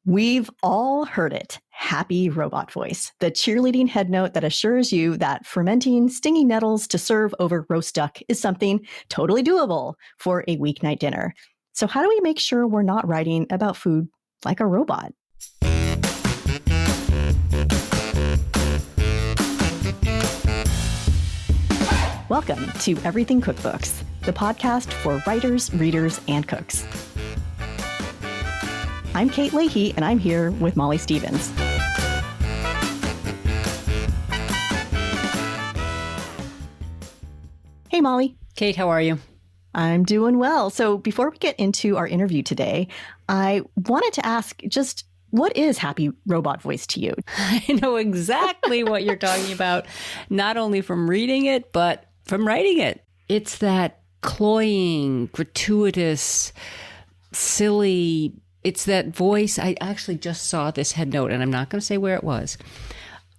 We've all heard it. Happy robot voice, the cheerleading head note that assures you that fermenting stinging nettles to serve over roast duck is something totally doable for a weeknight dinner. So how do we make sure we're not writing about food like a robot? Welcome to Everything Cookbooks, the podcast for writers, readers, and cooks. I'm Kate Leahy, and I'm here with Molly Stevens. Hey, Molly. Kate, how are you? I'm doing well. So before we get into our interview today, I wanted to ask just what is happy robot voice to you? I know exactly what you're talking about, not only from reading it, but from writing it. It's that cloying, gratuitous, silly. It's that voice. I actually just saw this head note, and I'm not going to say where it was.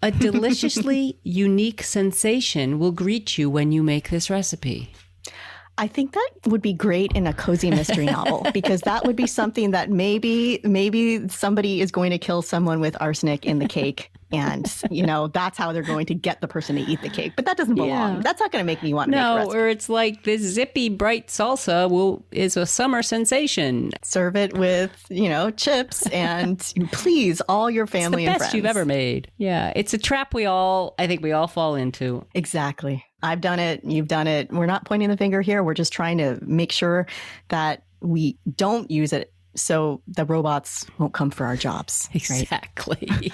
A deliciously unique sensation will greet you when you make this recipe. I think that would be great in a cozy mystery novel, because that would be something that maybe somebody is going to kill someone with arsenic in the cake. And, that's how they're going to get the person to eat the cake. But that doesn't belong. Yeah. That's not going to make me want to make a recipe. Or it's like this zippy, bright salsa is a summer sensation. Serve it with, chips and please all your family and friends. It's the best you've ever made. Yeah. It's a trap I think we all fall into. Exactly. I've done it. You've done it. We're not pointing the finger here. We're just trying to make sure that we don't use it so the robots won't come for our jobs. Exactly. Right?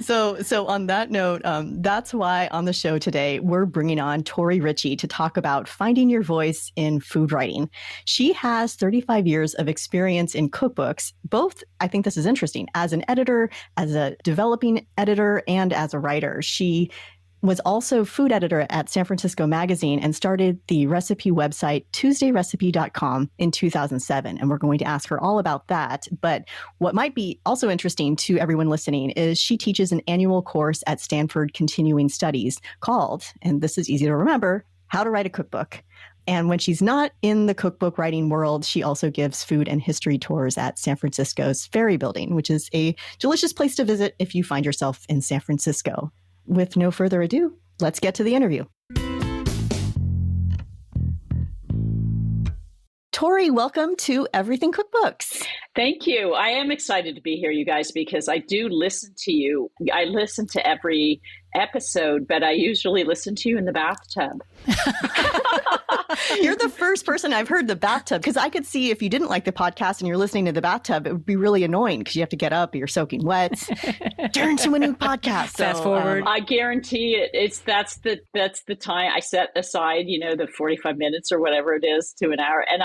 So on that note, that's why on the show today, we're bringing on Tori Ritchie to talk about finding your voice in food writing. She has 35 years of experience in cookbooks, both, I think this is interesting, as an editor, as a developing editor, and as a writer. She was also food editor at San Francisco Magazine and started the recipe website TuesdayRecipe.com in 2007. And we're going to ask her all about that. But what might be also interesting to everyone listening is she teaches an annual course at Stanford Continuing Studies called, and this is easy to remember, How to Write a Cookbook. And when she's not in the cookbook writing world, she also gives food and history tours at San Francisco's Ferry Building, which is a delicious place to visit if you find yourself in San Francisco. With no further ado, let's get to the interview. Tori, welcome to Everything Cookbooks. Thank you. I am excited to be here, you guys, because I do listen to you. I listen to every episode, but I usually listen to you in the bathtub. You're the first person I've heard the bathtub, because I could see if you didn't like the podcast and you're listening to the bathtub, it would be really annoying because you have to get up, you're soaking wet. Turn to a new podcast. Fast forward. I guarantee it. That's the time I set aside, the 45 minutes or whatever it is to an hour. And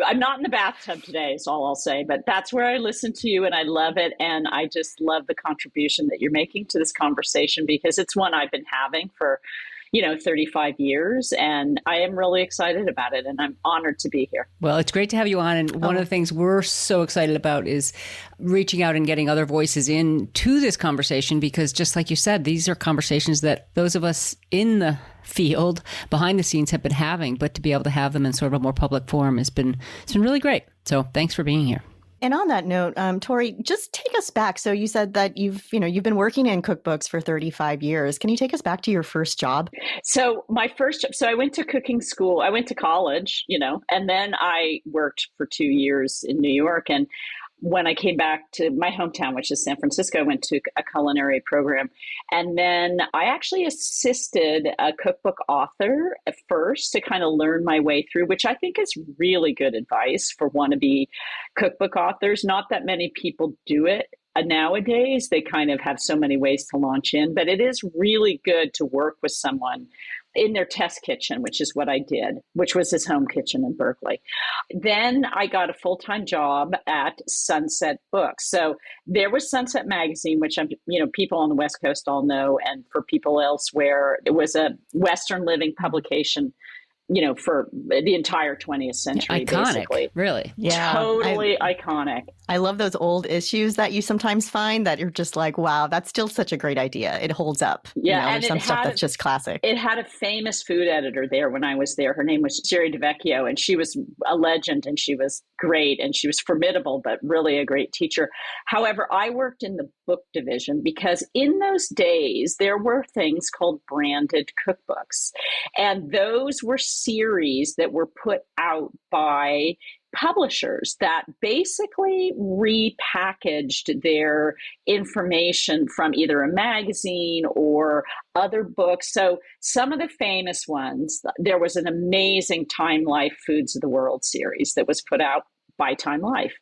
I'm not in the bathtub today, is all I'll say, but that's where I listen to you and I love it. And I just love the contribution that you're making to this conversation, because it's one I've been having for 35 years. And I am really excited about it. And I'm honored to be here. Well, it's great to have you on. And one of the things we're so excited about is reaching out and getting other voices into this conversation, because just like you said, these are conversations that those of us in the field behind the scenes have been having, but to be able to have them in sort of a more public forum it's been really great. So thanks for being here. And on that note, Tori, just take us back. So you said that you've been working in cookbooks for 35 years. Can you take us back to your first job? So my first job, I went to cooking school. I went to college, and then I worked for 2 years in New York. And when I came back to my hometown, which is San Francisco, I went to a culinary program. And then I actually assisted a cookbook author at first to kind of learn my way through, which I think is really good advice for wannabe cookbook authors. Not that many people do it nowadays. They kind of have so many ways to launch in, but it is really good to work with someone in their test kitchen, which is what I did, which was his home kitchen in Berkeley. Then I got a full-time job at Sunset Books. So there was Sunset Magazine, which people on the West Coast all know, and for people elsewhere, it was a Western living publication for the entire 20th century, iconic, basically. Really. Yeah. Totally iconic. I love those old issues that you sometimes find that you're just like, wow, that's still such a great idea. It holds up. Yeah. And some stuff that's just classic. It had a famous food editor there when I was there. Her name was Jerry DeVecchio, and she was a legend, and she was great and she was formidable, but really a great teacher. However, I worked in the book division because in those days, there were things called branded cookbooks. And those were series that were put out by publishers that basically repackaged their information from either a magazine or other books. So some of the famous ones, there was an amazing Time Life Foods of the World series that was put out by Time Life.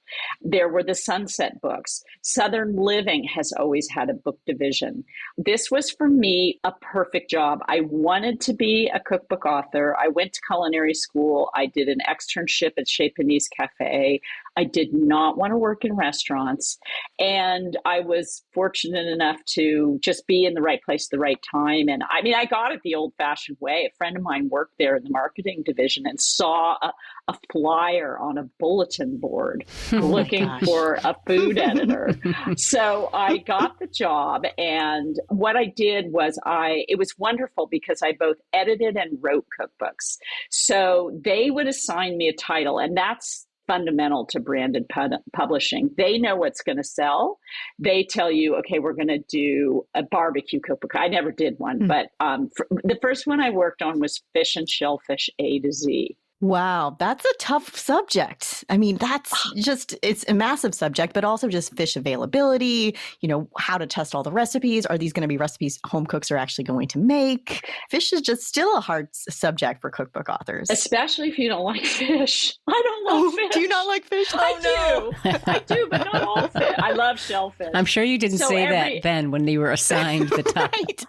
There were the Sunset books. Southern Living has always had a book division. This was, for me, a perfect job. I wanted to be a cookbook author. I went to culinary school. I did an externship at Chez Panisse Cafe. I did not want to work in restaurants. And I was fortunate enough to just be in the right place at the right time. And I mean, I got it the old-fashioned way. A friend of mine worked there in the marketing division and saw a flyer on a bulletin board looking for a food editor. So I got the job. And what I did was it was wonderful because I both edited and wrote cookbooks. So they would assign me a title, and that's fundamental to branded publishing. They know what's going to sell. They tell you, okay, we're going to do a barbecue cookbook. I never did one, but the first one I worked on was fish and shellfish A to Z. Wow, that's a tough subject. I mean, it's a massive subject, but also just fish availability, how to test all the recipes. Are these going to be recipes home cooks are actually going to make? Fish is just still a hard subject for cookbook authors. Especially if you don't like fish. I don't love fish. Do you not like fish? I do, but not all fish. I love shellfish. I'm sure you didn't say that then when you were assigned the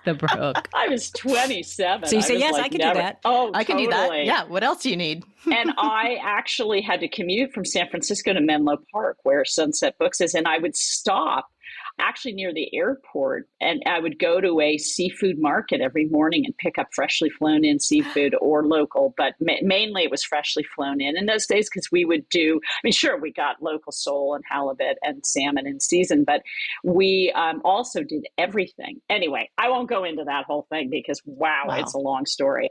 the book. I was 27. So you say, yes, I can do that. Oh, I can do that. Yeah. What else do you need? And I actually had to commute from San Francisco to Menlo Park, where Sunset Books is. And I would stop actually near the airport, and I would go to a seafood market every morning and pick up freshly flown in seafood or local, but mainly it was freshly flown in those days because we would sure, we got local sole and halibut and salmon in season, but we also did everything. Anyway, I won't go into that whole thing because, wow. It's a long story.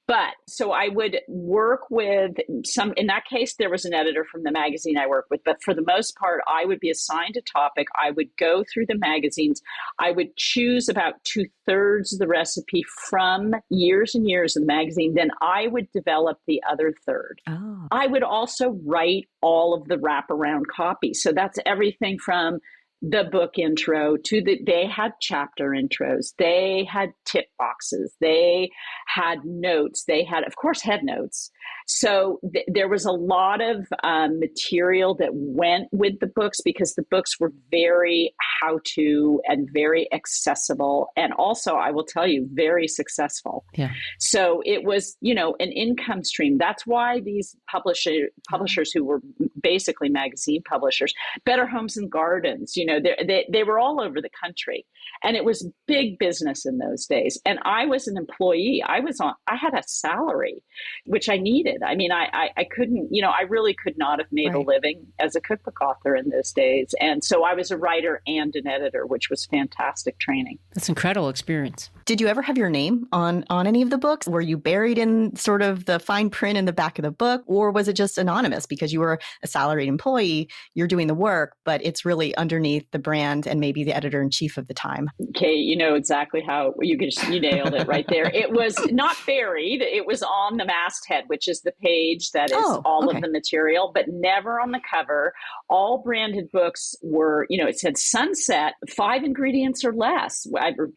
But so I would work with in that case, there was an editor from the magazine I worked with. But for the most part, I would be assigned a topic. I would go through the magazines. I would choose about 2/3 of the recipe from years and years of the magazine. Then I would develop the other third. Oh. I would also write all of the wraparound copy. So that's everything from the book intro to they had chapter intros, they had tip boxes, they had notes, they had, of course, head notes. So there was a lot of material that went with the books because the books were very how-to and very accessible. And also, I will tell you, very successful. Yeah. So it was, an income stream. That's why these publishers who were basically magazine publishers, Better Homes and Gardens, they were all over the country. And it was big business in those days. And I was an employee. I had a salary, which I needed. I mean, I couldn't, I really could not have made a living as a cookbook author in those days. And so I was a writer and an editor, which was fantastic training. That's an incredible experience. Did you ever have your name on any of the books? Were you buried in sort of the fine print in the back of the book? Or was it just anonymous because you were a salaried employee, you're doing the work, but it's really underneath the brand and maybe the editor-in-chief of the time? Okay, you know exactly how you nailed it right there. It was not buried. It was on the masthead, which is the page that is all of the material, but never on the cover. All branded books were, it said Sunset, 5 ingredients or less.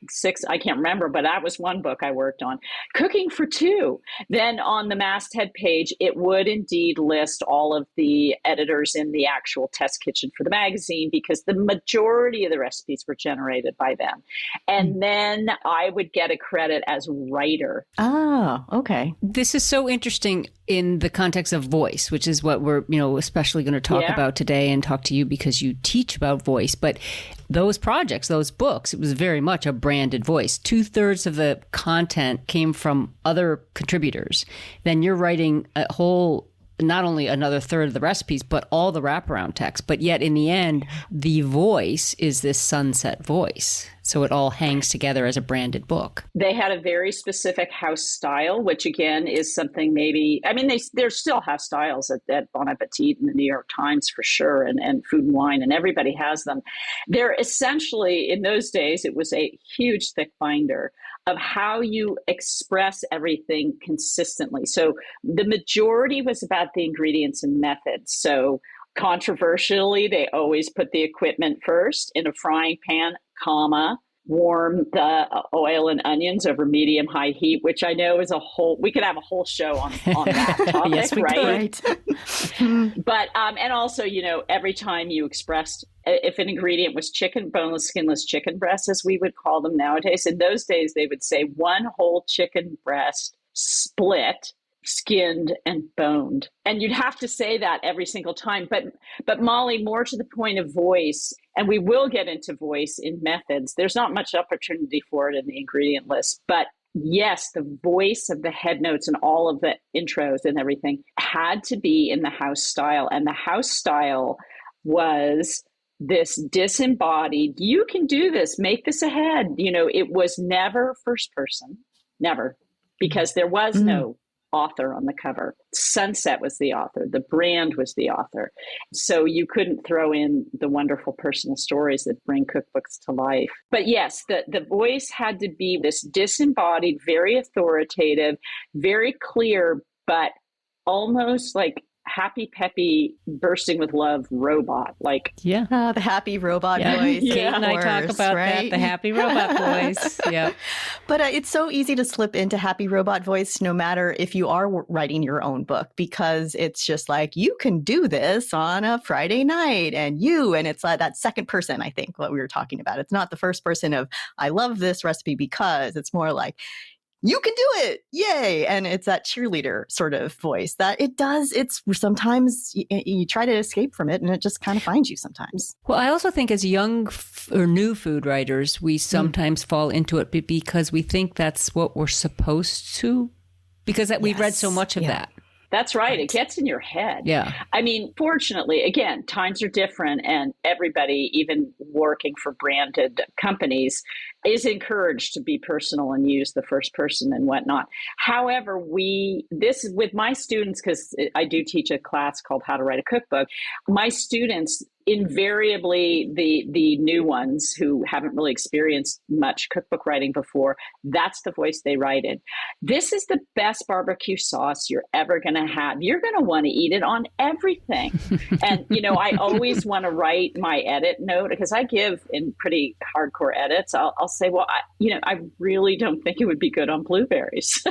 6, I can't remember, but that was one book I worked on. Cooking for 2. Then on the masthead page, it would indeed list all of the editors in the actual test kitchen for the magazine because the majority of the recipes were generated by them. And then I would get a credit as writer. Oh, okay. This is so interesting in the context of voice, which is what we're, especially going to talk about today and talk to you because you teach about voice. But those projects, those books, it was very much a branded voice. 2/3 of the content came from other contributors. Then you're writing a whole not only another third of the recipes, but all the wraparound text. But yet in the end, the voice is this sunset voice. So it all hangs together as a branded book. They had a very specific house style, which again is something maybe, I mean, they still have styles at Bon Appetit and the New York Times for sure, and Food and Wine, and everybody has them. They're essentially, in those days, it was a huge thick binder of how you express everything consistently. So the majority was about the ingredients and methods. So controversially, they always put the equipment first in a frying pan, warm the oil and onions over medium-high heat, which I know is we could have a whole show on that topic, yes, we right? But, and also, every time you expressed, if an ingredient was boneless, skinless chicken breasts, as we would call them nowadays, in those days, they would say one whole chicken breast split, skinned and boned. And you'd have to say that every single time. But Molly, more to the point of voice, and we will get into voice in methods. There's not much opportunity for it in the ingredient list. But yes, the voice of the head notes and all of the intros and everything had to be in the house style. And the house style was this disembodied, you can do this, make this ahead. It was never first person, never, because there was no author on the cover. Sunset was the author. The brand was the author. So you couldn't throw in the wonderful personal stories that bring cookbooks to life. But yes, the voice had to be this disembodied, very authoritative, very clear, but almost like happy, peppy, bursting with love robot. The happy robot voice. Kate and I talk about that, the happy robot voice. Yeah. But it's so easy to slip into happy robot voice, no matter if you are writing your own book, because it's just like, you can do this on a Friday night and it's that second person, I think, what we were talking about. It's not the first person of, I love this recipe because, it's more like, you can do it. Yay. And it's that cheerleader sort of voice that it's sometimes you try to escape from it and it just kind of finds you sometimes. Well, I also think as young or new food writers, we sometimes fall into it because we think that's what we're supposed to, because we've read so much of that. That's right. It gets in your head. Yeah. I mean, fortunately, again, times are different and everybody, even working for branded companies, is encouraged to be personal and use the first person and whatnot. However, this is with my students, because I do teach a class called How to Write a Cookbook. My students, invariably the new ones who haven't really experienced much cookbook writing before, that's the voice they write in. This is the best barbecue sauce you're ever going to have. You're going to want to eat it on everything. And, I always want to write my edit note, because I give in pretty hardcore edits. I'll say, well, I really don't think it would be good on blueberries.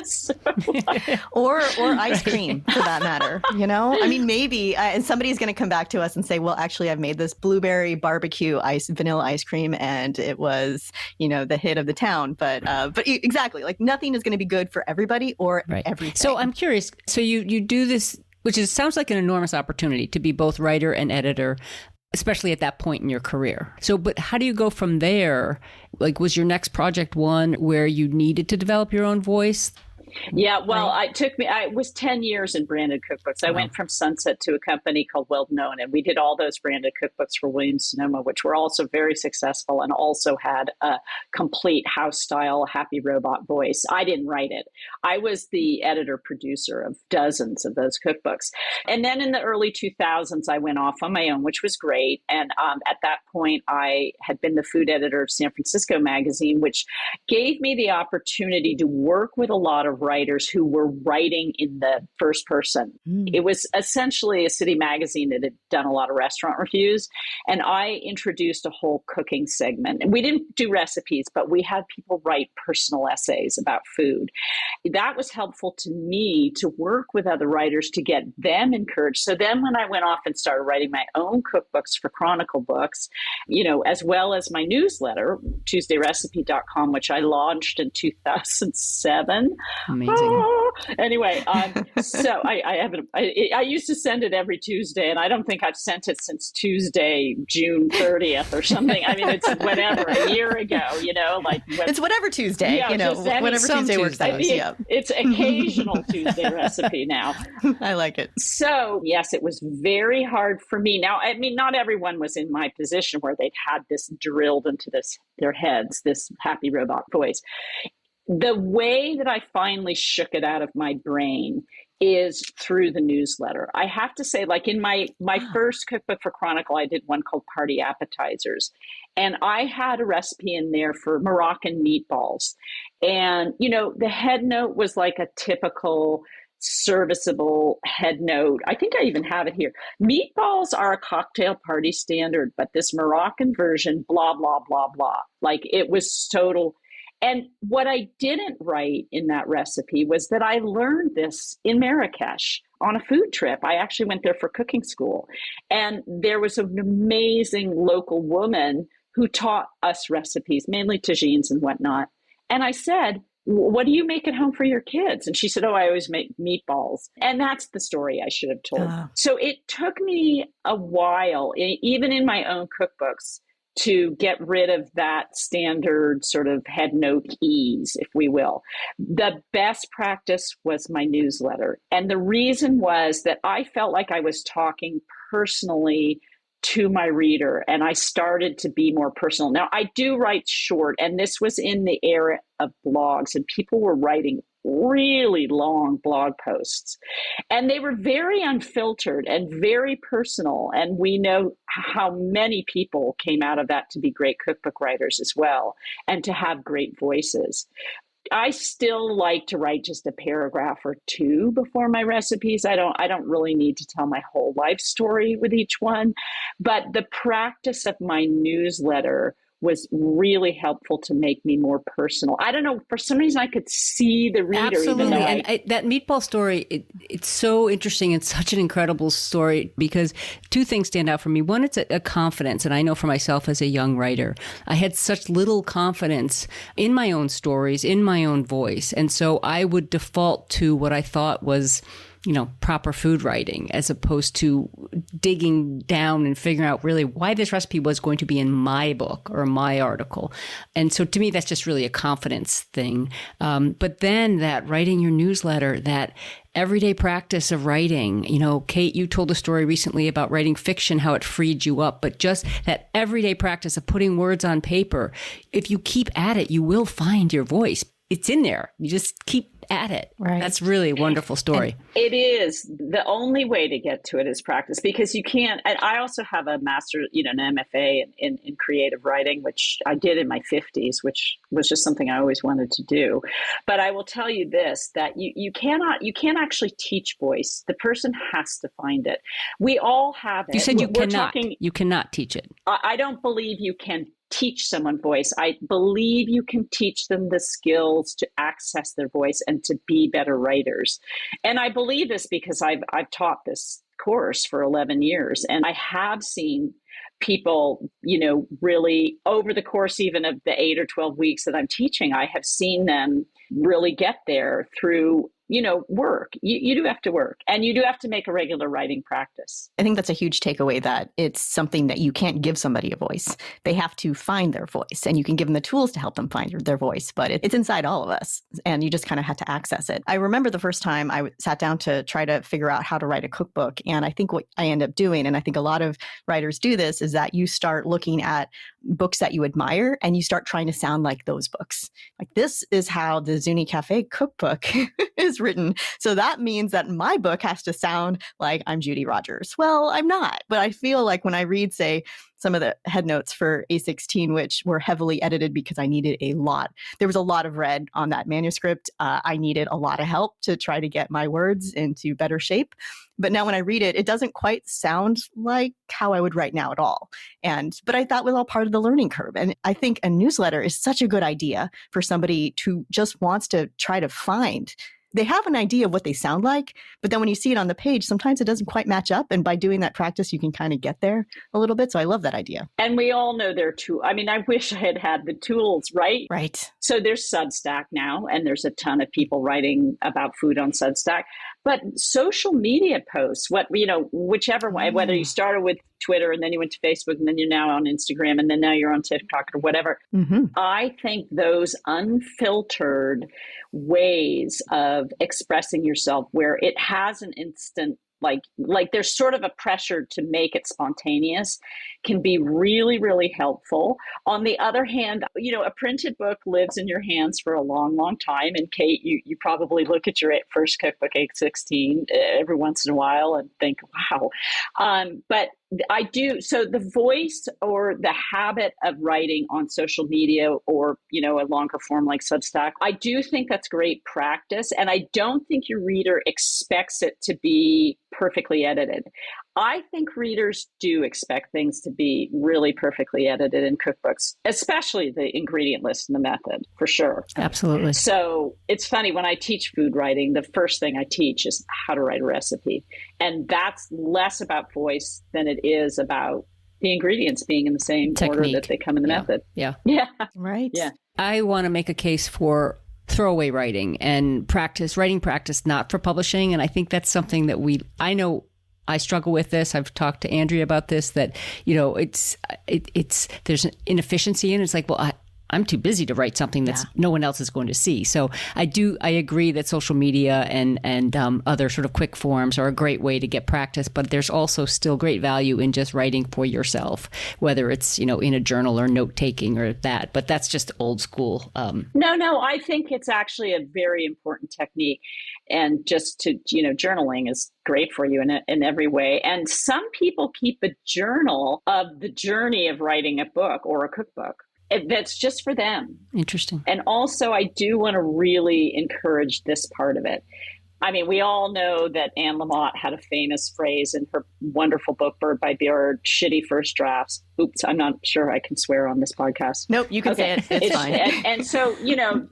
or ice cream, for that matter. I mean, maybe, and somebody's going to come back to us and say, well, actually, I've made this blueberry barbecue vanilla ice cream, and it was, the hit of the town. But exactly, like, nothing is going to be good for everybody or everything. So I'm curious. So you do this, which sounds like an enormous opportunity to be both writer and editor, especially at that point in your career. So, but how do you go from there? Like, was your next project one where you needed to develop your own voice? Yeah, well, I was 10 years in branded cookbooks. I went from Sunset to a company called Well Known, and we did all those branded cookbooks for Williams-Sonoma, which were also very successful and also had a complete house style happy robot voice. I didn't write it. I was the editor producer of dozens of those cookbooks. And then in the early 2000s, I went off on my own, which was great. And at that point, I had been the food editor of San Francisco Magazine, which gave me the opportunity to work with a lot of writers who were writing in the first person. It was essentially a city magazine that had done a lot of restaurant reviews. And I introduced a whole cooking segment. And we didn't do recipes, but we had people write personal essays about food. That was helpful to me to work with other writers to get them encouraged. So then when I went off and started writing my own cookbooks for Chronicle Books, as well as my newsletter, TuesdayRecipe.com, which I launched in 2007, Amazing. Anyway, so I haven't. I used to send it every Tuesday, and I don't think I've sent it since Tuesday, June 30th or something. I mean, it's whatever, a year ago. It's whatever Tuesday. Yeah, whatever Tuesday works out. Yeah, it's occasional Tuesday recipe now. I like it. So yes, it was very hard for me. Now, I mean, not everyone was in my position where they'd had this drilled into their heads, this happy robot voice. The way that I finally shook it out of my brain is through the newsletter. I have to say, like in my first cookbook for Chronicle, I did one called Party Appetizers. And I had a recipe in there for Moroccan meatballs. And, the head note was like a typical serviceable head note. I think I even have it here. Meatballs are a cocktail party standard, but this Moroccan version, blah, blah, blah, blah. Like it was total. And what I didn't write in that recipe was that I learned this in Marrakesh on a food trip. I actually went there for cooking school. And there was an amazing local woman who taught us recipes, mainly tagines and whatnot. And I said, what do you make at home for your kids? And she said, I always make meatballs. And that's the story I should have told. So it took me a while, even in my own cookbooks, to get rid of that standard sort of head note ease, if we will. The best practice was my newsletter. And the reason was that I felt like I was talking personally to my reader, and I started to be more personal. Now, I do write short, and this was in the era of blogs, and people were writing really long blog posts. And they were very unfiltered and very personal. And we know how many people came out of that to be great cookbook writers as well, and to have great voices. I still like to write just a paragraph or two before my recipes. I don't really need to tell my whole life story with each one. But the practice of my newsletter was really helpful to make me more personal. I don't know, for some reason I could see the reader. Absolutely. And that meatball story, it's so interesting. It's such an incredible story because two things stand out for me. One, it's a confidence. And I know for myself as a young writer, I had such little confidence in my own stories, in my own voice. And so I would default to what I thought was proper food writing, as opposed to digging down and figuring out really why this recipe was going to be in my book or my article. And so to me, that's just really a confidence thing. But then that writing your newsletter, that everyday practice of writing, Kate, you told a story recently about writing fiction, how it freed you up, but just that everyday practice of putting words on paper, if you keep at it, you will find your voice. It's in there. You just keep at it. Right. That's really a wonderful story. And it is. The only way to get to it is practice, because you can't. And I also have a master, an MFA in creative writing, which I did in my 50s, which was just something I always wanted to do. But I will tell you this, that you can't actually teach voice. The person has to find it. We all have it. You said you cannot teach it. I don't believe you can teach someone voice. I believe you can teach them the skills to access their voice and to be better writers. And I believe this because I've taught this course for 11 years, and I have seen people, really over the course even of the 8 or 12 weeks that I'm teaching, I have seen them really get there through work. You do have to work, and you do have to make a regular writing practice. I think that's a huge takeaway, that it's something that you can't give somebody a voice. They have to find their voice, and you can give them the tools to help them find their voice, but it's inside all of us, and you just kind of have to access it. I remember the first time I sat down to try to figure out how to write a cookbook, and I think what I end up doing, and I think a lot of writers do this, is that you start looking at books that you admire, and you start trying to sound like those books. Like, this is how the Zuni Cafe cookbook is written. So that means that my book has to sound like I'm Judy Rogers. Well, I'm not. But I feel like when I read, say, some of the head notes for A16, which were heavily edited because I needed there was a lot of red on that manuscript. I needed a lot of help to try to get my words into better shape. But now when I read it, it doesn't quite sound like how I would write now at all. But I thought it was all part of the learning curve. And I think a newsletter is such a good idea for somebody who just wants to try to find they have an idea of what they sound like, but then when you see it on the page, sometimes it doesn't quite match up. And by doing that practice, you can kind of get there a little bit. So I love that idea. And we all know there are tools. I mean, I wish I had had the tools, right? Right. So there's Substack now, and there's a ton of people writing about food on Substack. But social media posts, whichever way, whether you started with Twitter and then you went to Facebook and then you're now on Instagram and then now you're on TikTok or whatever. I think those unfiltered ways of expressing yourself where it has an instant, like there's sort of a pressure to make it spontaneous, can be really, really helpful. On the other hand, a printed book lives in your hands for a long, long time. And Kate, you probably look at your first cookbook, 816, every once in a while and think, wow. But I do. So the voice or the habit of writing on social media or, a longer form like Substack, I do think that's great practice. And I don't think your reader expects it to be perfectly edited. I think readers do expect things to be really perfectly edited in cookbooks, especially the ingredient list and the method, for sure. Absolutely. So it's funny, when I teach food writing, the first thing I teach is how to write a recipe. And that's less about voice than it is about the ingredients being in the same order that they come in the method. Yeah. Right. Yeah. I want to make a case for throwaway writing and writing practice, not for publishing. And I think that's something that I know I struggle with this. I've talked to Andrea about this, that, there's an inefficiency in it. It's like, well, I'm too busy to write something that's no one else is going to see. So I agree that social media and other sort of quick forms are a great way to get practice, but there's also still great value in just writing for yourself, whether it's, in a journal or note taking or that, but that's just old school. No, I think it's actually a very important technique. And just to, journaling is great for you in every way. And some people keep a journal of the journey of writing a book or a cookbook. That's just for them. Interesting. And also, I do want to really encourage this part of it. I mean, we all know that Anne Lamott had a famous phrase in her wonderful book, Bird by Bird, shitty first drafts. Oops, I'm not sure I can swear on this podcast. Nope, you can say it. It's fine. And so,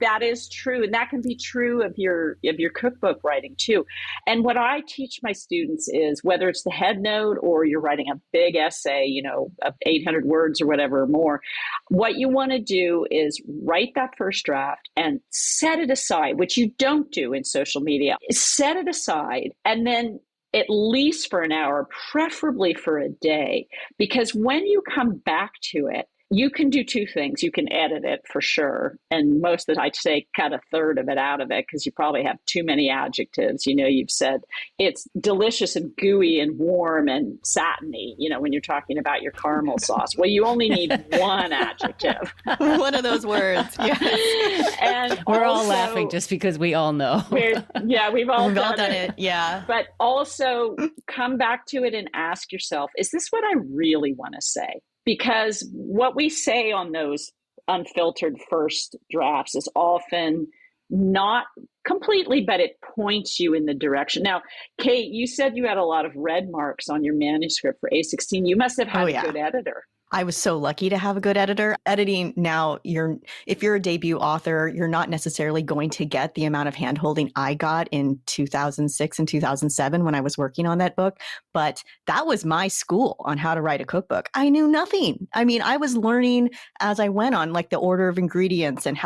that is true. And that can be true of your cookbook writing too. And what I teach my students is, whether it's the head note or you're writing a big essay, of 800 words or whatever or more, what you want to do is write that first draft and set it aside, which you don't do in social media. Set it aside and then at least for an hour, preferably for a day, because when you come back to it, you can do two things. You can edit it for sure. And most of it, I'd say cut a third of it out of it because you probably have too many adjectives. You've said it's delicious and gooey and warm and satiny, when you're talking about your caramel sauce. Well, you only need one adjective. One of those words. Yes. And we're all laughing just because we all know. We've all done it. Yeah. But also come back to it and ask yourself, is this what I really want to say? Because what we say on those unfiltered first drafts is often not completely, but it points you in the direction. Now, Kate, you said you had a lot of red marks on your manuscript for A16. You must have had a good editor. I was so lucky to have a good editor. Editing now, if you're a debut author, you're not necessarily going to get the amount of handholding I got in 2006 and 2007 when I was working on that book. But that was my school on how to write a cookbook. I knew nothing. I mean, I was learning as I went on, like the order of ingredients and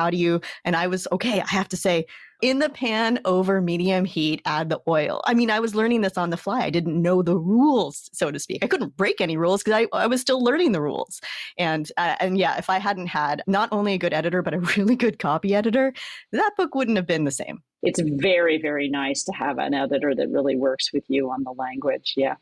and I was, okay, I have to say, in the pan over medium heat, add the oil. I mean, I was learning this on the fly. I didn't know the rules, so to speak. I couldn't break any rules because I was still learning the rules. And yeah, if I hadn't had not only a good editor, but a really good copy editor, that book wouldn't have been the same. It's very, very nice to have an editor that really works with you on the language. Yeah.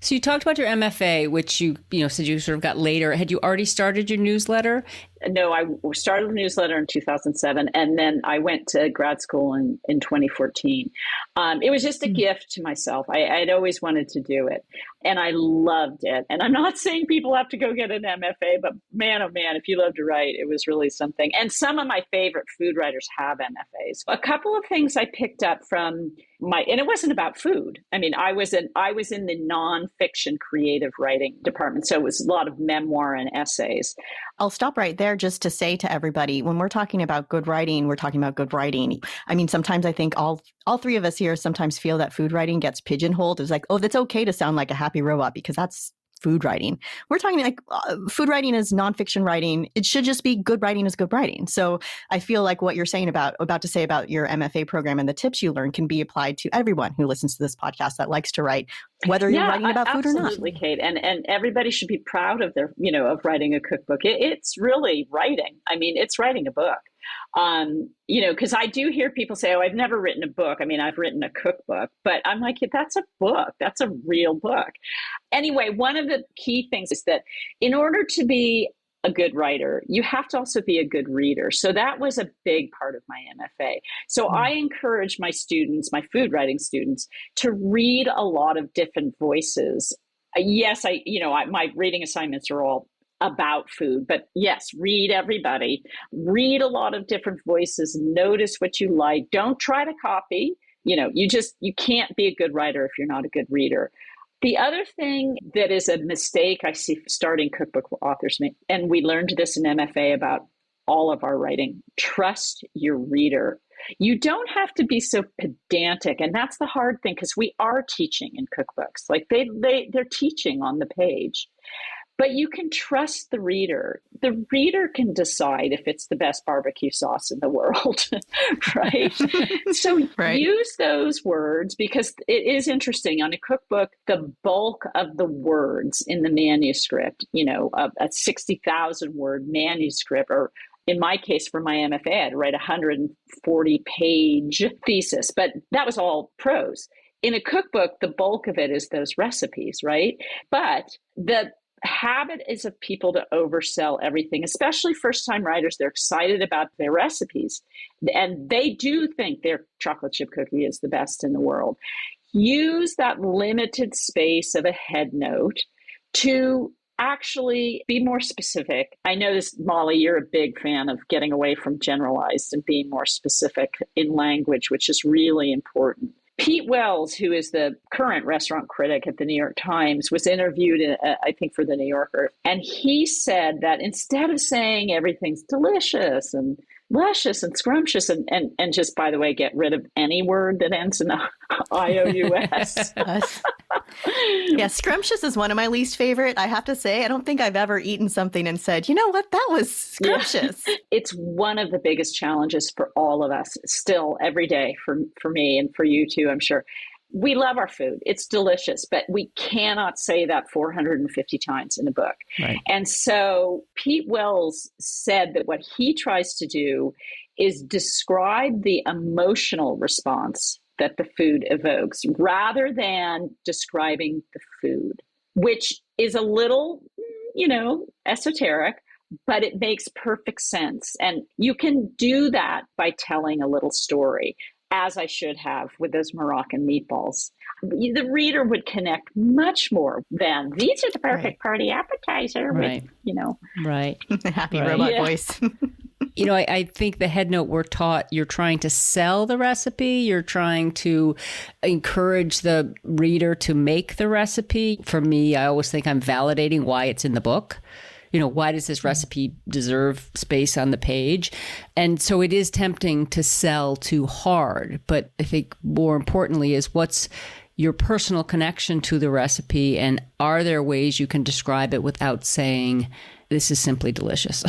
So you talked about your MFA, which you said you sort of got later. Had you already started your newsletter? No, I started the newsletter in 2007, and then I went to grad school in 2014. It was just a gift to myself. I'd always wanted to do it. and I loved it. And I'm not saying people have to go get an MFA, but man, oh man, if you love to write, it was really something. And some of my favorite food writers have MFAs. A couple of things I picked up from and it wasn't about food. I mean, I was in the nonfiction creative writing department. So it was a lot of memoir and essays. I'll stop right there just to say to everybody, when we're talking about good writing, we're talking about good writing. I mean, sometimes I think all three of us here sometimes feel that food writing gets pigeonholed. It's like, oh, that's okay to sound like a happy robot because that's food writing. We're talking like food writing is nonfiction writing. It should just be good writing is good writing. So I feel like what you're saying about to say about your MFA program and the tips you learn can be applied to everyone who listens to this podcast that likes to write, whether you're writing about food or not. Absolutely, Kate. And everybody should be proud of their, of writing a cookbook. It's really writing. I mean, it's writing a book. Because I do hear people say, oh, I've never written a book. I mean, I've written a cookbook, but I'm like, that's a book. That's a real book. Anyway, one of the key things is that in order to be a good writer, you have to also be a good reader. So that was a big part of my MFA. So I encourage my students, my food writing students, to read a lot of different voices. Yes, my reading assignments are all about food, but yes, read everybody, read a lot of different voices, notice what you like. Don't try to copy. You can't be a good writer if you're not a good reader. The other thing that is a mistake I see starting cookbook authors make, and we learned this in MFA about all of our writing, trust your reader. You don't have to be so pedantic. And that's the hard thing, because we are teaching in cookbooks. Like they're teaching on the page. But you can trust the reader. The reader can decide if it's the best barbecue sauce in the world, right? So use those words, because it is interesting. On a cookbook, the bulk of the words in the manuscript, a 60,000 word manuscript, or in my case, for my MFA, I had to write a 140-page thesis, but that was all prose. In a cookbook, the bulk of it is those recipes, right? But the habit is of people to oversell everything, especially first-time writers. They're excited about their recipes, and they do think their chocolate chip cookie is the best in the world. Use that limited space of a head note to actually be more specific. I know this, Molly, you're a big fan of getting away from generalized and being more specific in language, which is really important. Pete Wells, who is the current restaurant critic at the New York Times, was interviewed, I think, for the New Yorker. And he said that instead of saying everything's delicious and luscious and scrumptious, and just, by the way, get rid of any word that ends in IOUS. Yeah, scrumptious is one of my least favorite. I have to say, I don't think I've ever eaten something and said, you know what, that was scrumptious. Yeah. It's one of the biggest challenges for all of us still every day, for me and for you too, I'm sure. We love our food. It's delicious, but we cannot say that 450 times in a book. Right. And so Pete Wells said that what he tries to do is describe the emotional response that the food evokes rather than describing the food, which is a little, esoteric, but it makes perfect sense. And you can do that by telling a little story, as I should have with those Moroccan meatballs. The reader would connect much more than, these are the perfect party appetizer, with, Right. Happy robot voice. I think the head note we're taught, you're trying to sell the recipe. You're trying to encourage the reader to make the recipe. For me, I always think I'm validating why it's in the book. Why does this recipe deserve space on the page? And so it is tempting to sell too hard. But I think more importantly is, what's your personal connection to the recipe? And are there ways you can describe it without saying, this is simply delicious?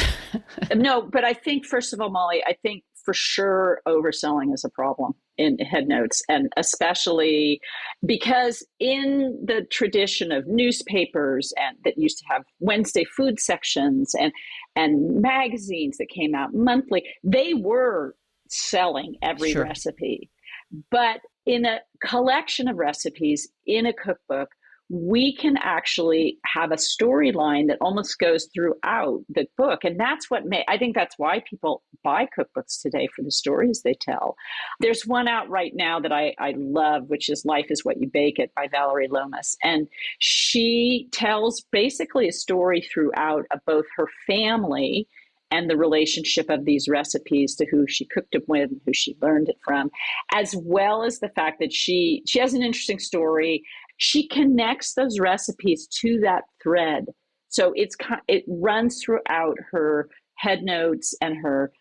No, but I think, first of all, Molly, I think for sure overselling is a problem in head notes, and especially because in the tradition of newspapers and that used to have Wednesday food sections and magazines that came out monthly, they were selling every recipe. But in a collection of recipes in a cookbook, we can actually have a storyline that almost goes throughout the book. And that's what I think that's why people buy cookbooks today, for the stories they tell. There's one out right now that I love, which is Life is What You Bake It by Valerie Lomas. And she tells basically a story throughout of both her family and the relationship of these recipes to who she cooked them with and who she learned it from, as well as the fact that she has an interesting story. She connects those recipes to that thread. So it runs throughout her head notes and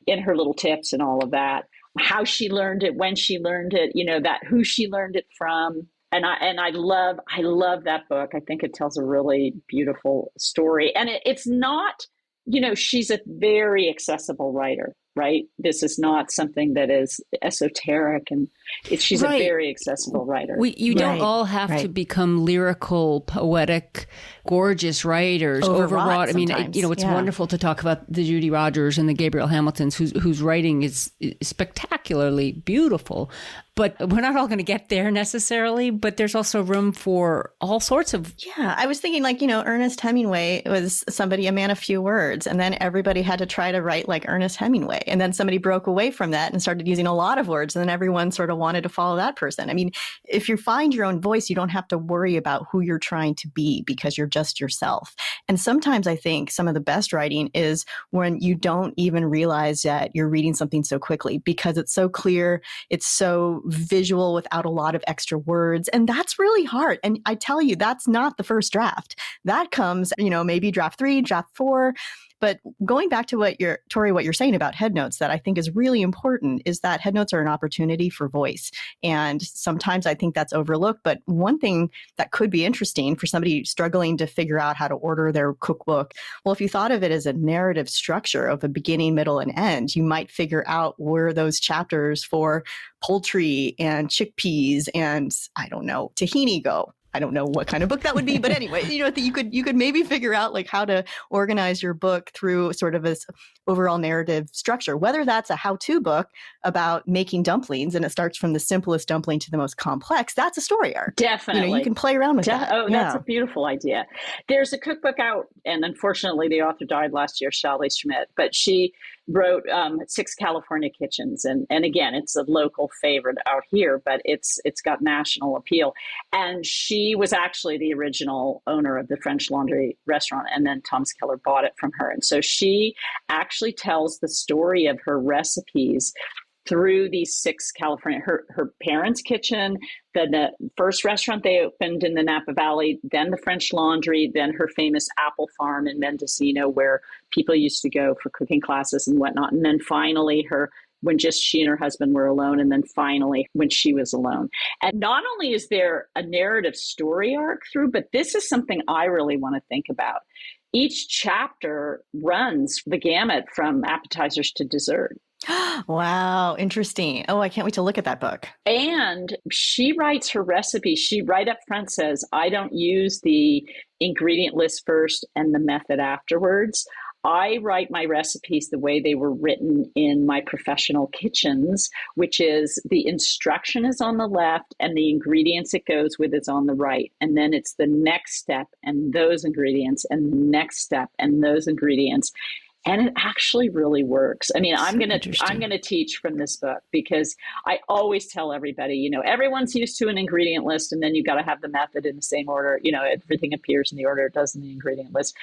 in her little tips and all of that, how she learned it, when she learned it, that who she learned it from. And I love that book. I think it tells a really beautiful story. And it's not, she's a very accessible writer, right? This is not something that is esoteric, and she's right. a very accessible writer. You don't all have to become lyrical, poetic, gorgeous writers, overwrought. I mean, it's wonderful to talk about the Judy Rogers and the Gabrielle Hamiltons, whose writing is spectacularly beautiful. But we're not all going to get there necessarily, but there's also room for all sorts of... Yeah, I was thinking Ernest Hemingway was a man of few words, and then everybody had to try to write like Ernest Hemingway. And then somebody broke away from that and started using a lot of words, and then everyone sort of wanted to follow that person. I mean, if you find your own voice, you don't have to worry about who you're trying to be because you're just yourself. And sometimes I think some of the best writing is when you don't even realize that you're reading something so quickly because it's so clear, it's so visual without a lot of extra words. And that's really hard. And I tell you, that's not the first draft. That comes, maybe draft 3, draft 4. But going back to what you're saying about headnotes, that I think is really important, is that headnotes are an opportunity for voice. And sometimes I think that's overlooked. But one thing that could be interesting for somebody struggling to figure out how to order their cookbook, well, if you thought of it as a narrative structure of a beginning, middle, and end, you might figure out where those chapters for poultry and chickpeas and, I don't know, tahini go. I don't know what kind of book that would be, but anyway, you could maybe figure out like how to organize your book through sort of this overall narrative structure, whether that's a how-to book about making dumplings and it starts from the simplest dumpling to the most complex. That's a story arc. Definitely. You can play around with that. Oh, that's a beautiful idea. There's a cookbook out, and unfortunately the author died last year, Sally Schmidt, but she wrote 6 California Kitchens. And again, it's a local favorite out here, but it's got national appeal. And she was actually the original owner of the French Laundry restaurant. And then Thomas Keller bought it from her. And so she actually tells the story of her recipes through these 6 California, her parents' kitchen, then the first restaurant they opened in the Napa Valley, then the French Laundry, then her famous apple farm in Mendocino, where people used to go for cooking classes and whatnot. And then finally when just she and her husband were alone, and then finally when she was alone. And not only is there a narrative story arc through, but this is something I really want to think about. Each chapter runs the gamut from appetizers to dessert. Wow, interesting. Oh, I can't wait to look at that book. And she writes her recipe. She right up front says, I don't use the ingredient list first and the method afterwards. I write my recipes the way they were written in my professional kitchens, which is the instruction is on the left and the ingredients it goes with is on the right. And then it's the next step and those ingredients and the next step and those ingredients. And it actually really works. I mean, I'm going to teach from this book because I always tell everybody, everyone's used to an ingredient list, and then you've got to have the method in the same order. Everything appears in the order it does in the ingredient list.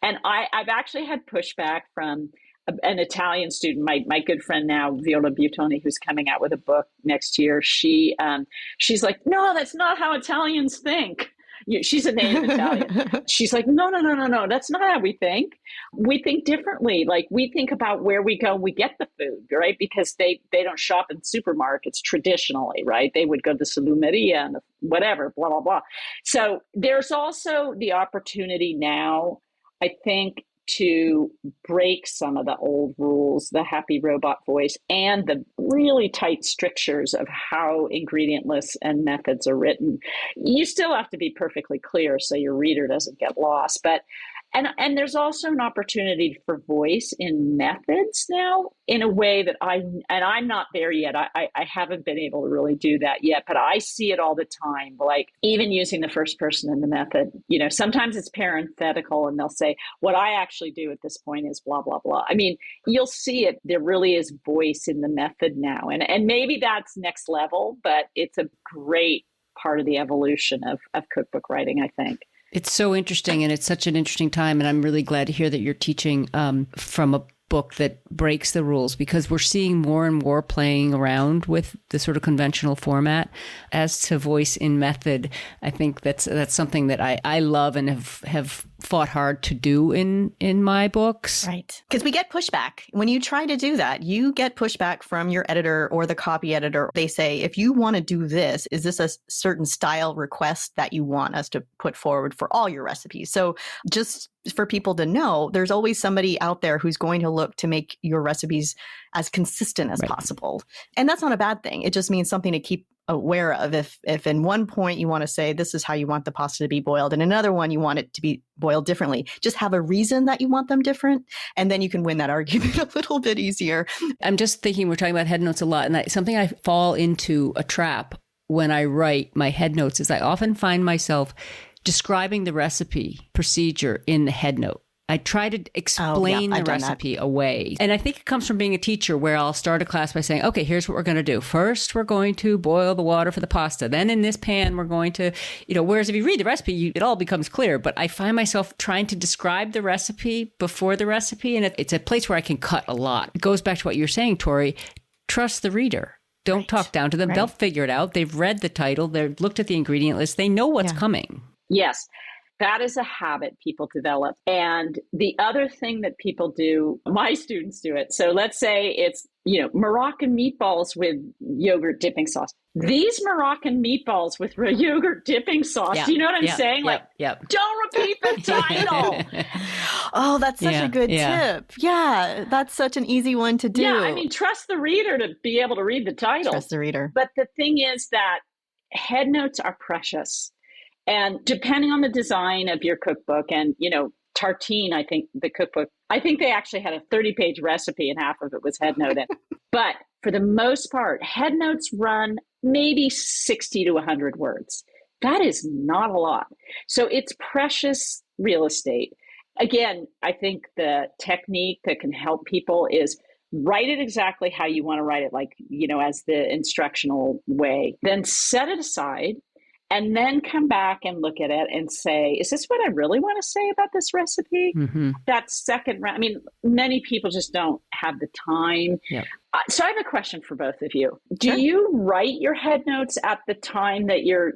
And I've actually had pushback from an Italian student, my good friend now, Viola Butoni, who's coming out with a book next year. She's like, no, that's not how Italians think. She's a native Italian. She's like, no, that's not how we think. We think differently. Like, we think about where we go, we get the food, right? Because they don't shop in supermarkets traditionally, right? They would go to the Salumeria and whatever, blah, blah, blah. So there's also the opportunity now, I think, to break some of the old rules, the happy robot voice, and the really tight strictures of how ingredient lists and methods are written. You still have to be perfectly clear so your reader doesn't get lost. But And there's also an opportunity for voice in methods now in a way that I'm not there yet. I haven't been able to really do that yet, but I see it all the time. Like even using the first person in the method, sometimes it's parenthetical and they'll say, what I actually do at this point is blah, blah, blah. I mean, you'll see it. There really is voice in the method now. And maybe that's next level, but it's a great part of the evolution of cookbook writing, I think. It's so interesting, and it's such an interesting time, and I'm really glad to hear that you're teaching from a book that breaks the rules, because we're seeing more and more playing around with the sort of conventional format. As to voice in method, I think that's something that I love and have fought hard to do in my books. Right. Because we get pushback. When you try to do that, you get pushback from your editor or the copy editor. They say, if you want to do this, is this a certain style request that you want us to put forward for all your recipes? So just for people to know, there's always somebody out there who's going to look to make your recipes as consistent as possible. And that's not a bad thing. It just means something to keep aware of. If in one point you want to say, this is how you want the pasta to be boiled, and another one you want it to be boiled differently, just have a reason that you want them different. And then you can win that argument a little bit easier. I'm just thinking, we're talking about head notes a lot, and something I fall into a trap when I write my head notes is I often find myself describing the recipe procedure in the head note. I try to explain the recipe away. And I think it comes from being a teacher, where I'll start a class by saying, okay, here's what we're going to do. First, we're going to boil the water for the pasta. Then in this pan, we're going to, whereas if you read the recipe, it all becomes clear. But I find myself trying to describe the recipe before the recipe. And it's a place where I can cut a lot. It goes back to what you're saying, Tori. Trust the reader. Don't talk down to them. Right. They'll figure it out. They've read the title. They've looked at the ingredient list. They know what's coming. Yes. That is a habit people develop. And the other thing that people do, my students do it. So let's say it's, Moroccan meatballs with yogurt dipping sauce. These Moroccan meatballs with yogurt dipping sauce, do you know what I'm saying? Don't repeat the title. Oh, that's such a good tip. Yeah, that's such an easy one to do. Yeah, I mean, trust the reader to be able to read the title. Trust the reader. But the thing is that head notes are precious. And depending on the design of your cookbook, and, Tartine, I think the cookbook, I think they actually had a 30-page recipe and half of it was head noted. But for the most part, head notes run maybe 60 to 100 words. That is not a lot. So it's precious real estate. Again, I think the technique that can help people is write it exactly how you want to write it, like, as the instructional way. Then set it aside. And then come back and look at it and say, is this what I really want to say about this recipe? Mm-hmm. That second round, I mean, many people just don't have the time. Yep. So I have a question for both of you. Do you write your head notes at the time that you're,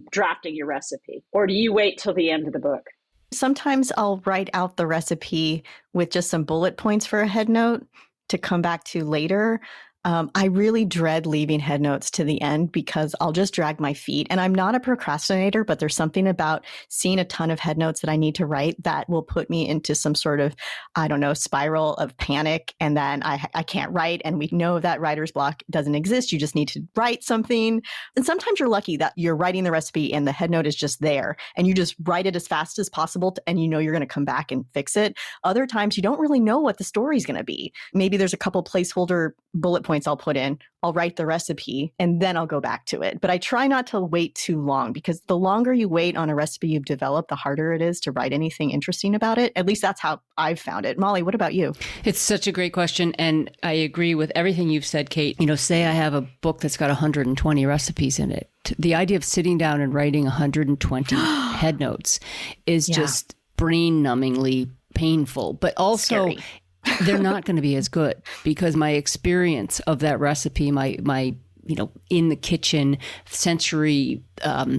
drafting your recipe? Or do you wait till the end of the book? Sometimes I'll write out the recipe with just some bullet points for a head note to come back to later. I really dread leaving head notes to the end because I'll just drag my feet. And I'm not a procrastinator, but there's something about seeing a ton of head notes that I need to write that will put me into some sort of, spiral of panic. And then I can't write. And we know that writer's block doesn't exist. You just need to write something. And sometimes you're lucky that you're writing the recipe and the head note is just there. And you just write it as fast as possible. And you're going to come back and fix it. Other times you don't really know what the story is going to be. Maybe there's a couple placeholder bullet points I'll put in, I'll write the recipe, and then I'll go back to it. But I try not to wait too long, because the longer you wait on a recipe you've developed, the harder it is to write anything interesting about it. At least that's how I've found it. Molly, what about you? It's such a great question. And I agree with everything you've said, Kate. Say I have a book that's got 120 recipes in it. The idea of sitting down and writing 120 head notes is just brain-numbingly painful, but also scary. They're not going to be as good, because my experience of that recipe, my in the kitchen sensory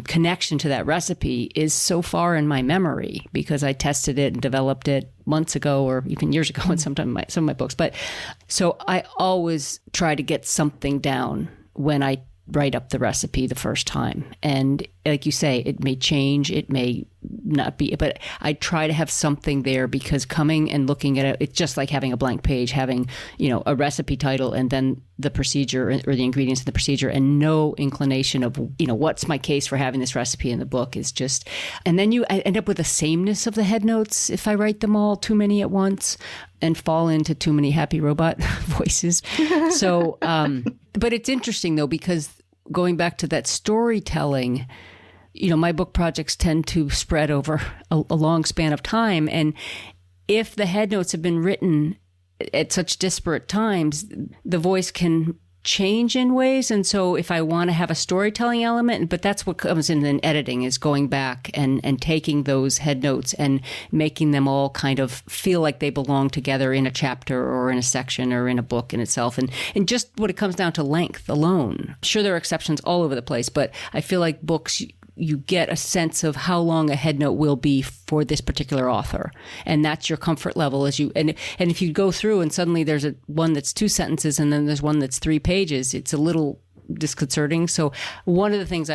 connection to that recipe is so far in my memory, because I tested it and developed it months ago or even years ago in some of my books. But so I always try to get something down when I write up the recipe the first time. And like you say, it may change, it may not be, but I try to have something there, because coming and looking at it, it's just like having a blank page, having, a recipe title and then the procedure or the ingredients in the procedure, and no inclination of, what's my case for having this recipe in the book is just, and then I end up with a sameness of the head notes if I write them all too many at once and fall into too many happy robot voices. So, but it's interesting though, because going back to that storytelling, my book projects tend to spread over a long span of time. And if the head notes have been written at such disparate times, the voice can change in ways. And so if I want to have a storytelling element, but that's what comes in editing, is going back and taking those head notes and making them all kind of feel like they belong together in a chapter or in a section or in a book in itself. And just what it comes down to length alone. Sure, there are exceptions all over the place, but I feel like books, you get a sense of how long a head note will be for this particular author. And that's your comfort level as you, and if you go through and suddenly there's one that's 2 sentences and then there's one that's 3 pages, it's a little disconcerting. So one of the things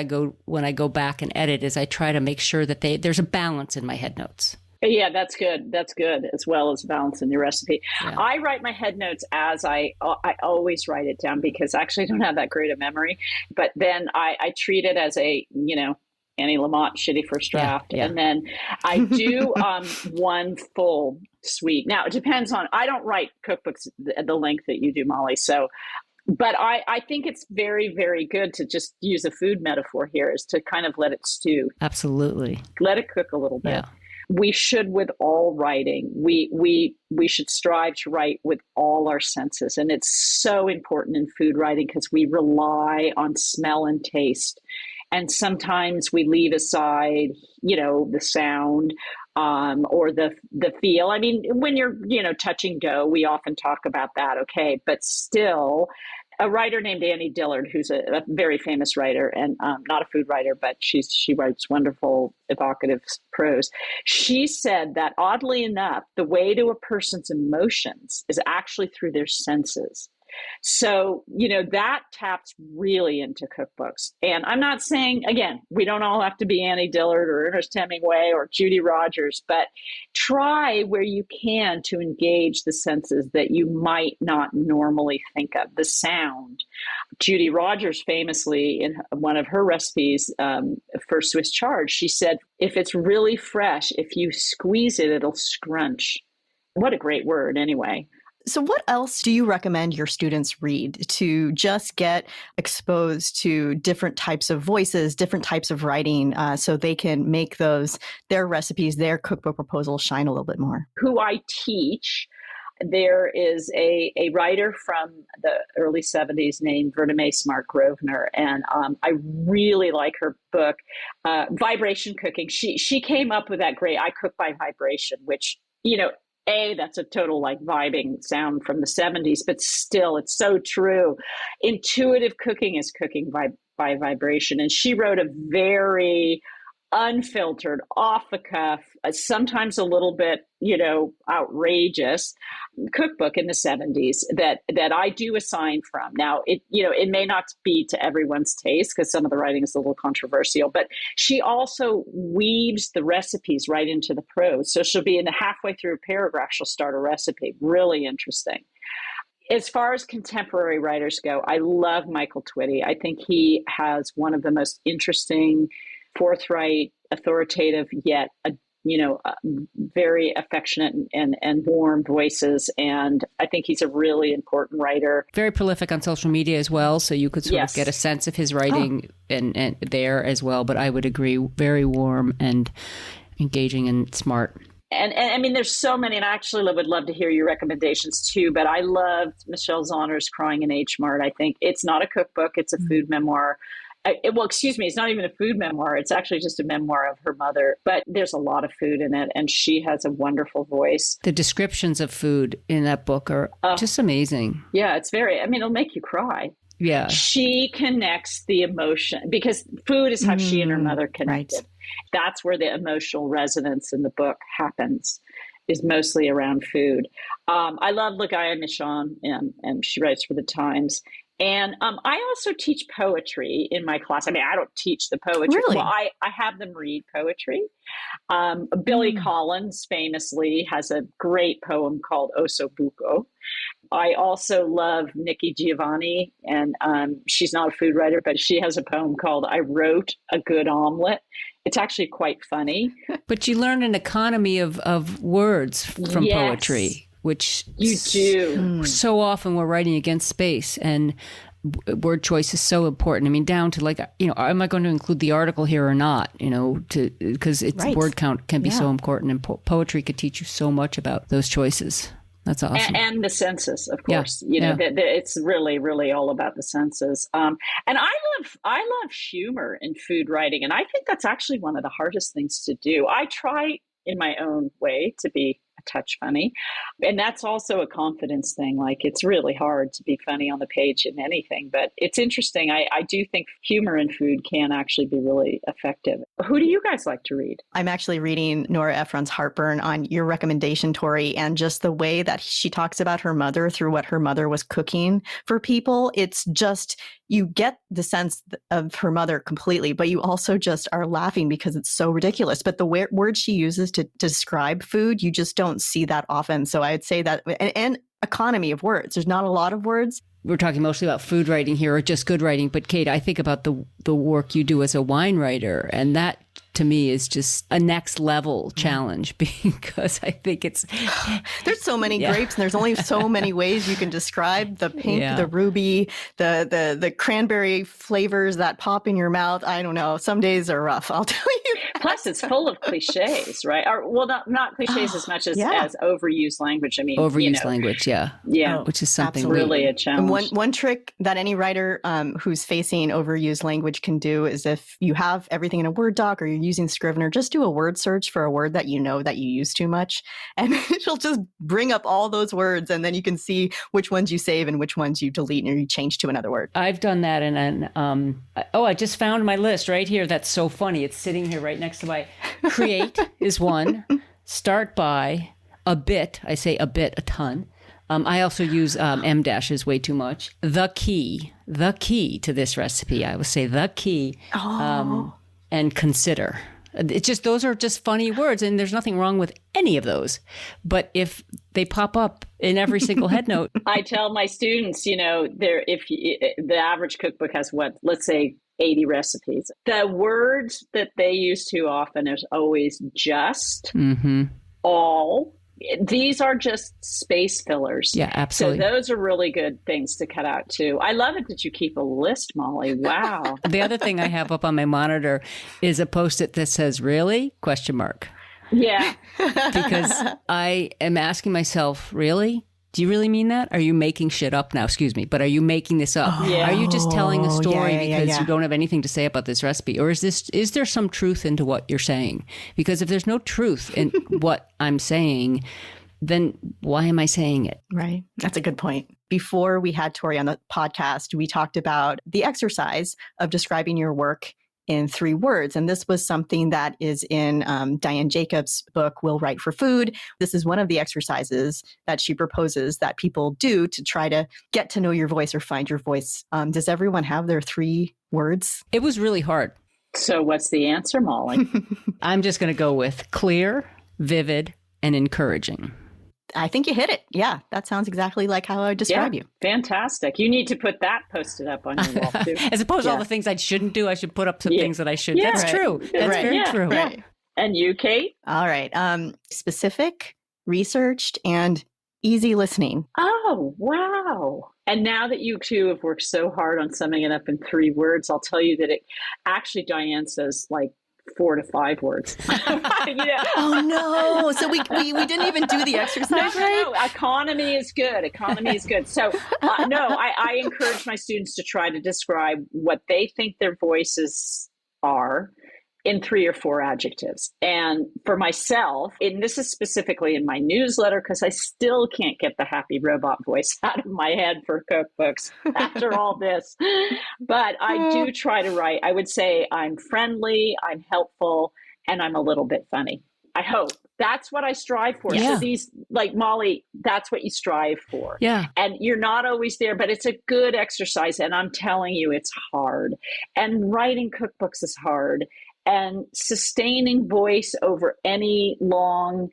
when I go back and edit is I try to make sure that there's a balance in my head notes. Yeah, that's good. That's good, as well as balance in your recipe. Yeah. I write my head notes as I always write it down, because actually I don't have that great a memory. But then I treat it as a, Annie Lamott, shitty first draft. Yeah. And then I do one full suite. Now, it depends on, I don't write cookbooks the length that you do, Molly. So, but I think it's very, very good to just use a food metaphor here, is to kind of let it stew. Absolutely. Let it cook a little bit. Yeah. We should, with all writing, we should strive to write with all our senses. And it's so important in food writing, because we rely on smell and taste. And sometimes we leave aside, the sound or the feel. I mean, when you're, touching dough, we often talk about that. Okay. But still, a writer named Annie Dillard, who's a very famous writer and not a food writer, but she writes wonderful, evocative prose. She said that, oddly enough, the way to a person's emotions is actually through their senses. So, that taps really into cookbooks. And I'm not saying, again, we don't all have to be Annie Dillard or Ernest Hemingway or Judy Rogers, but try where you can to engage the senses that you might not normally think of. The sound. Judy Rogers famously, in one of her recipes for Swiss chard, she said, if it's really fresh, if you squeeze it, it'll scrunch. What a great word, anyway. So what else do you recommend your students read to just get exposed to different types of voices, different types of writing, so they can make their recipes, their cookbook proposals shine a little bit more? Who I teach, there is a writer from the early 70s named Verna Smart Grosvenor, and I really like her book, Vibration Cooking. She came up with that great, I cook by vibration, which, that's a total vibing sound from the 70s, but still it's so true. Intuitive cooking is cooking by vibration. And she wrote a very unfiltered, off the cuff, sometimes a little bit, outrageous cookbook in the 70s that I do assign from. Now, it may not be to everyone's taste, because some of the writing is a little controversial, but she also weaves the recipes right into the prose. So she'll be halfway through a paragraph, she'll start a recipe. Really interesting. As far as contemporary writers go, I love Michael Twitty. I think he has one of the most interesting, forthright, authoritative, yet very affectionate and warm voices. And I think he's a really important writer. Very prolific on social media as well. So you could sort of get a sense of his writing and there as well. But I would agree, very warm and engaging and smart. And I mean, there's so many, and I actually would love to hear your recommendations too, but I loved Michelle Zauner's Crying in H Mart. I think it's not a cookbook, it's a food memoir. It's not even a food memoir. It's actually just a memoir of her mother, but there's a lot of food in it, and she has a wonderful voice. The descriptions of food in that book are just amazing. Yeah, it'll make you cry. Yeah. She connects the emotion, because food is how she and her mother connected. Right. That's where the emotional resonance in the book happens, is mostly around food. I love Lagaya Michon, and she writes for the Times. And I also teach poetry in my class. I mean, I don't teach the poetry. Really? Well, I have them read poetry. Billy Collins famously has a great poem called Osso Buco. I also love Nikki Giovanni, and she's not a food writer, but she has a poem called I Wrote a Good Omelet. It's actually quite funny. But you learn an economy of words from Yes. poetry, which You do. so often we're writing against space, and word choice is so important. I mean, down to like, am I going to include the article here or not? Because Right. word count can be Yeah. so important, and poetry could teach you so much about those choices. That's awesome. And the senses, of Yeah. course. It's really, really all about the senses. And I love humor in food writing, and I think that's actually one of the hardest things to do. I try in my own way to be a touch funny, and that's also a confidence thing. Like, it's really hard to be funny on the page in anything, but it's interesting. I do think humor in food can actually be really effective. Who do you guys like to read? I'm actually reading Nora Ephron's Heartburn on your recommendation, Tori, and just the way that she talks about her mother through what her mother was cooking for people. It's just, you get the sense of her mother completely, but you also just are laughing because it's so ridiculous. But the words she uses to describe food, you just don't see that often. So I'd say that, and economy of words. There's not a lot of words. We're talking mostly about food writing here, or just good writing. But Kate, I think about the work you do as a wine writer, and that to me is just a next level challenge, because I think it's there's so many grapes, and there's only so many ways you can describe the pink, the ruby, the cranberry flavors that pop in your mouth. I don't know. Some days are rough, I'll tell you. Plus, it's full of cliches, right? Or, well, not cliches as much as overused language. I mean, overused language, which is something really a challenge. And one trick that any writer who's facing overused language can do is, if you have everything in a Word doc or you're using Scrivener, just do a word search for a word that you know that you use too much, and it'll just bring up all those words, and then you can see which ones you save and which ones you delete or you change to another word. I've done that, and I just found my list right here. That's so funny. It's sitting here right next to my create is one. Start by, a bit. I say a bit, a ton. I also use M dashes way too much. The key to this recipe. I would say the key, and consider. It's just, those are just funny words, and there's nothing wrong with any of those. But if they pop up in every single head note, I tell my students, the average cookbook has let's say 80 recipes. The words that they use too often is always just, all. These are just space fillers. Yeah, absolutely. So those are really good things to cut out too. I love it that you keep a list, Molly. Wow. The other thing I have up on my monitor is a Post-it that says, "Really?" ? Yeah. Because I am asking myself, really? Do you really mean that? Are you making shit up now? Excuse me, but are you making this up? Yeah. Are you just telling a story because yeah. you don't have anything to say about this recipe? Or is there some truth into what you're saying? Because if there's no truth in what I'm saying, then why am I saying it? Right. That's a good point. Before we had Tori on the podcast, we talked about the exercise of describing your work in 3 words. And this was something that is in Diane Jacobs' book, Will Write for Food. This is one of the exercises that she proposes that people do to try to get to know your voice or find your voice. Does everyone have their 3 words? It was really hard. So what's the answer, Molly? I'm just going to go with clear, vivid, and encouraging. I think you hit it. Yeah, that sounds exactly like how I would describe you. Fantastic. You need to put that posted up on your wall too. As opposed to all the things I shouldn't do, I should put up some things that I should. Yeah. That's true. That's very true. Right. And you, Kate? All right. Specific, researched, and easy listening. Oh, wow. And now that you two have worked so hard on summing it up in 3 words, I'll tell you that it actually, Diane says, like, 4 to 5 words. Oh no! So we didn't even do the exercise, right? No. Economy is good. So I encourage my students to try to describe what they think their voices are in 3 or 4 adjectives. And for myself, and this is specifically in my newsletter, because I still can't get the happy robot voice out of my head for cookbooks after all this. But I do try to write. I would say I'm friendly, I'm helpful, and I'm a little bit funny. I hope. That's what I strive for. Yeah. So these, like Molly, that's what you strive for. Yeah. And you're not always there, but it's a good exercise. And I'm telling you, it's hard. And writing cookbooks is hard. And sustaining voice over any long,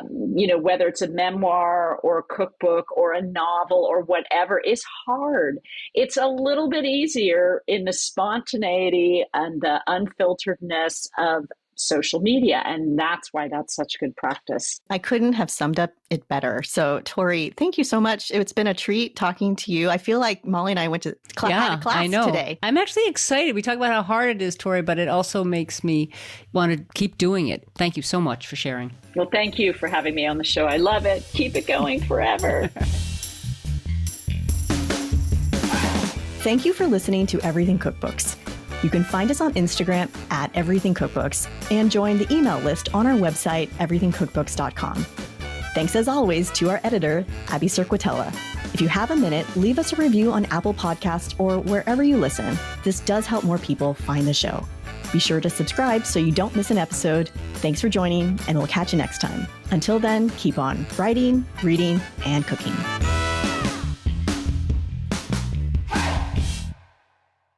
whether it's a memoir or a cookbook or a novel or whatever, is hard. It's a little bit easier in the spontaneity and the unfilteredness of social media. And that's why that's such good practice. I couldn't have summed up it better. So Tori, thank you so much. It's been a treat talking to you. I feel like Molly and I went to had a class I know. today. I'm actually excited. We talk about how hard it is, Tori, but it also makes me want to keep doing it. Thank you so much for sharing. Well, thank you for having me on the show. I love it. Keep it going forever. Thank you for listening to Everything Cookbooks. You can find us on Instagram at Everything Cookbooks and join the email list on our website, everythingcookbooks.com. Thanks as always to our editor, Abby Cirquitella. If you have a minute, leave us a review on Apple Podcasts or wherever you listen. This does help more people find the show. Be sure to subscribe so you don't miss an episode. Thanks for joining, and we'll catch you next time. Until then, keep on writing, reading, and cooking.